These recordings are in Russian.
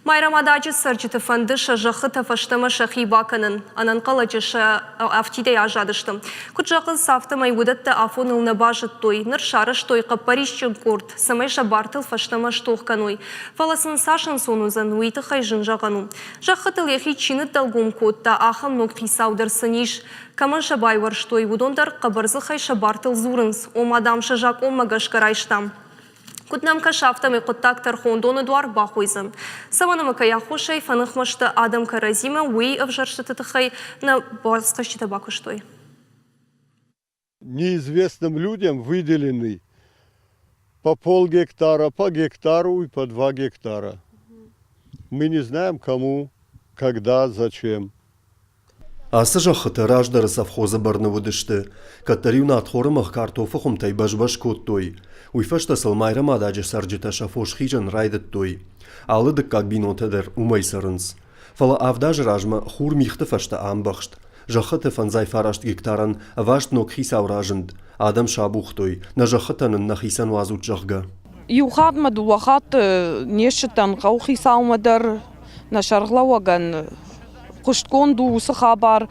Майрамадачы сырчыты фандыша жахыта фаштама шахи баканын, анан қалачыша автиде ажадыштым. Кучақын сафты майгудатты афон ылна бажыт той, ныр шарыш той қапарищен корт, самайша бартыл фаштама штоққаной. Фаласын сашын сонузан уйты хайжын жағану. Жахытыл ехи чины талгум котта ахам нокти саударсыниш. Каманша байвар штой вудондар қабарзы хайша бартыл зурынс, омадамша жак омагашкарайштам. Кутнамка шафтам и контактор хондон Эдуард Бахуизм. Саманамка яхушей фанахмашта Адам Каразима уи авжарштатахай на борскащита бакуштой. Неизвестным людям выделены по полгектара, по гектару и по 2 гектара. Мы не знаем кому, когда, зачем. Асы жақыты раждары совхозы барны өдішті. Каттарюна атхорымық картофы құмтай баш-баш коттой. Уйфашта сылмайрым адажы саржыта шафош хижан райдыт той. Алыдық как бинотедер умай сарынс. Фала авдажы ражма хур михты фашта амбахшт. Жақыты фанзай фарашт гектаран вашт нок хисау ражынд. Адам шабух той. На жақытанын на хисан вазут жақга. Юхад маду вахат нешетан қау хисаумадар на шарглауаган. Куштконду усахабар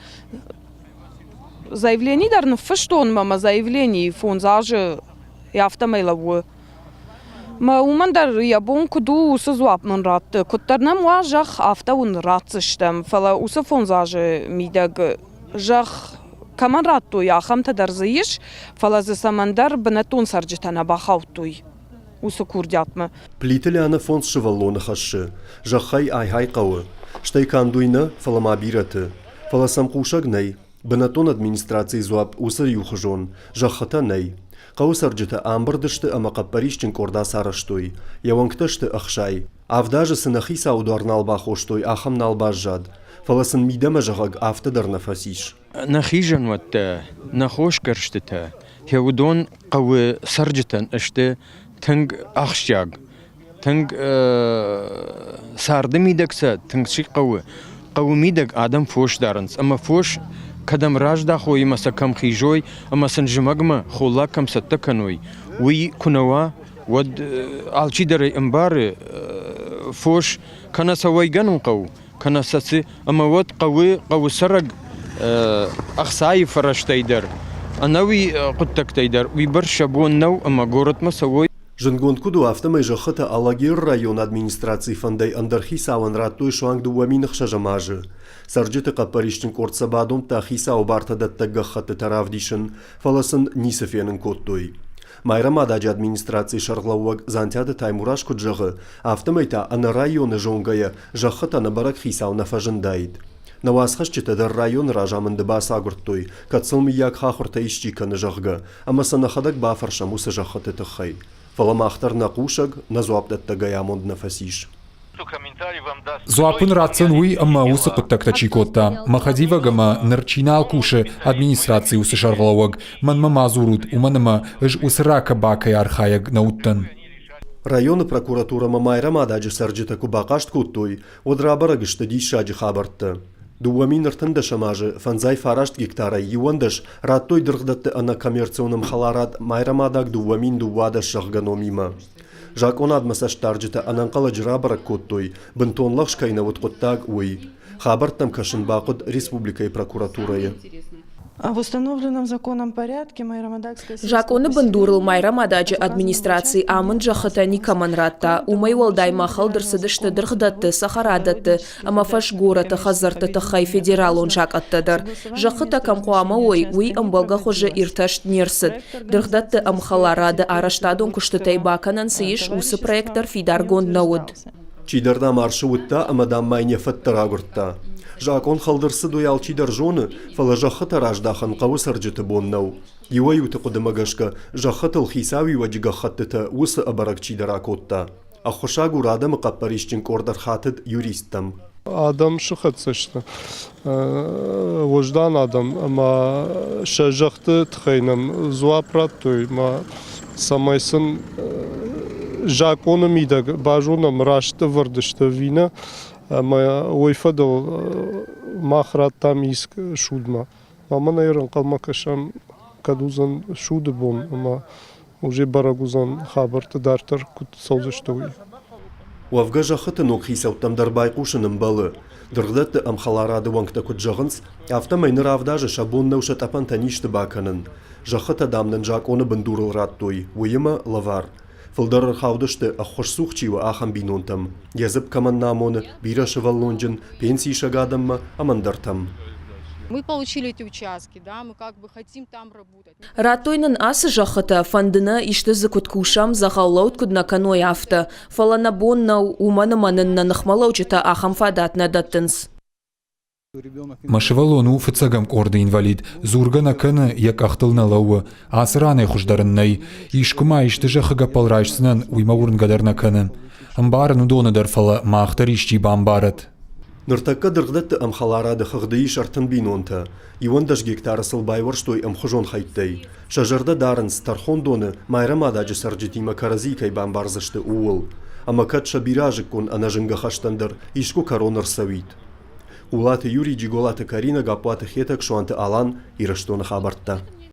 заявление дарно фаштон мама заявление фонзаже яфтамайлаву ма умандар ябон куду усазвап манрат куттарнам важах афтаун ратсштам фала уса фонзаже мидаг жах камарату яхам тадарзиш фала за самандар бнатун саржитана бахаутуй уса курдятма Плителяна фонз шеваллона хашшы жахай айхай қауы Штайкандуйна фаламабираты, фаласамкушагнай, бенатон администрации зуаб усар юхжон, жахатанай. Каусарджита амбардышты амакапарищен корда сараштой, явангтышты ахшай. Авдажы сынахи саудуарнал бахоштой ахам налбажжад. Фаласын мидама жагаг автодар нафасиш. Нахижан ватта, нахош карштыта, хеудон кавы сарджитан ашты тынг ахшяг. Тынг сарды мидекса, тынг ши қауы мидек адам фош дарынс. Ама фош кадам ражда хой маса кам хижой, ама санжимагма хола кам саттаканой. Уи кунава, вад алчидары имбары фош кана савайганун қау, кана сасы, ама вад қауы сараг ахсаи фараштайдар. Анауи құттактайдар, уи бір шабуан нау, ама городма савой. Жангонкуду автомай жахыта Алагир район администрации фандай андархи сауан раттой шуанг дуаминах шажамажы. Сарджиты қапарищен кортса бадом тахи сау бартадатта гахаты таравдишын, фаласын нисафенын коттой. Майрам адажы администрации шарглауаг зантяды таймураш куджағы, автомайта ана районы жонгая жахыта на барак хисау нафажындайд. Навасхашчитадар район ражамынды баса гурттой, катсылмы як хахурта ищиканы жағға, ама санахадак бафарша муса жахыты тұхай. Фаламахтар нақушаг назуаптатта гаямонд нафасиш. Зуапын рацын уй амма усы құттакта чикотта. Махадива гама нарчинал куши администрации усы шарглауаг. Манма мазурут уманама ыж усырака бакай архаяг науттан. Районы прокуратура мамайрам адажы сарджита кубақашт куттой, одрабарагышты дишаджы хабартты. Дуамин ыртында шамажы фанзай фарашт гектара юандаш раттой дыргдатты ана коммерционным халарат майрамадаг дуамин дуадаш шахганомима. Жак он адмасаш тарджита ананқала жырабарак коттой, бынтонлақ шкайна вуткоттаг уй. Хабартам кашын бақыд республикай прокуратурае. В установленном законом порядке Майрамадагская... Жаконы бандурыл Майрамадажы администрации амын жахыта никаманратта, умай валдай махалдырсыдышты дыргдатты, сахарадатты, амафаш гораты хазарты тахай федерал он жак аттадар. Жахыта камқуама ой, уй амбалга хожа ирташт нерсыд. Дыргдатты амхаларады араштадон куштытай баканан сыйыш усы проекттар фидаргон науд. Чидарда маршы утта амадам майне фаттара гуртта. Жакон халдырсы дуял чидар жоны, фала жахыта раждахан қавы сарджыты боннау. Юай уты қудымагашка, жахытыл хисави ваджига хаттыта усы абарак чидара котта. Ахушагу радамы қаппарищен кордар хатыд юристам. Адам шыхатсышты. Вождан адам, ама шажақты тхайнам зуапраттой, ма самайсын жаконы мидаг бажунам рашты вардышты вина, ама ойфадал махрат там иск шудма. Ама наверное калмакашам кадузан шуды бон, ама уже барагузан хабарты дартар кут солзыштовый. وافغا جاخت نوخي سوتم درباي قوشنم بل درغدت ام خلاراد وانكتا كت جغنس افتا مين رافداج شابون نوشة ابان تنيش تباكنن جاخت دامنن جاك اون بندور الراتوي ويما لافار فلدر خاودشت اخوش سوخچي و اخم بينونتم يزب كمان نامون بيرا شوالونجن пенсии шагадам амандартам. Мы получили эти участки, да, мы как бы хотим там работать. Ратойнын асы жахыта фандына ишты закуткушам захаллаут кудна каной афта. Фалана бонна умана манынна нахмалаучыта ахам фадатна даттынс. Машевалону фыцагам корды инвалид, зургана кыны як ахтылна лауы, асыраны хуждарыннай, ишкума ишты жахыга палрайшсынан уйма урынгадарна кыны. Амбарын удоныдар фала маахтар ишчи бамбарат. Ныртакка дыргдатты ам халарады хыгдыи шартын бинонта. Ивандаш гектары сылбай варштой ам хыжон хайттай. Шажарда дарын стархон доны майрамадажы сарджитима каразикай бамбарзышты уыл. Ама катша биражык кон анажынга хаштандар ишку коронар савит. Улаты Юрий Джиголаты Карина гапуаты хетак шуанты алан ирыштоны хабартта.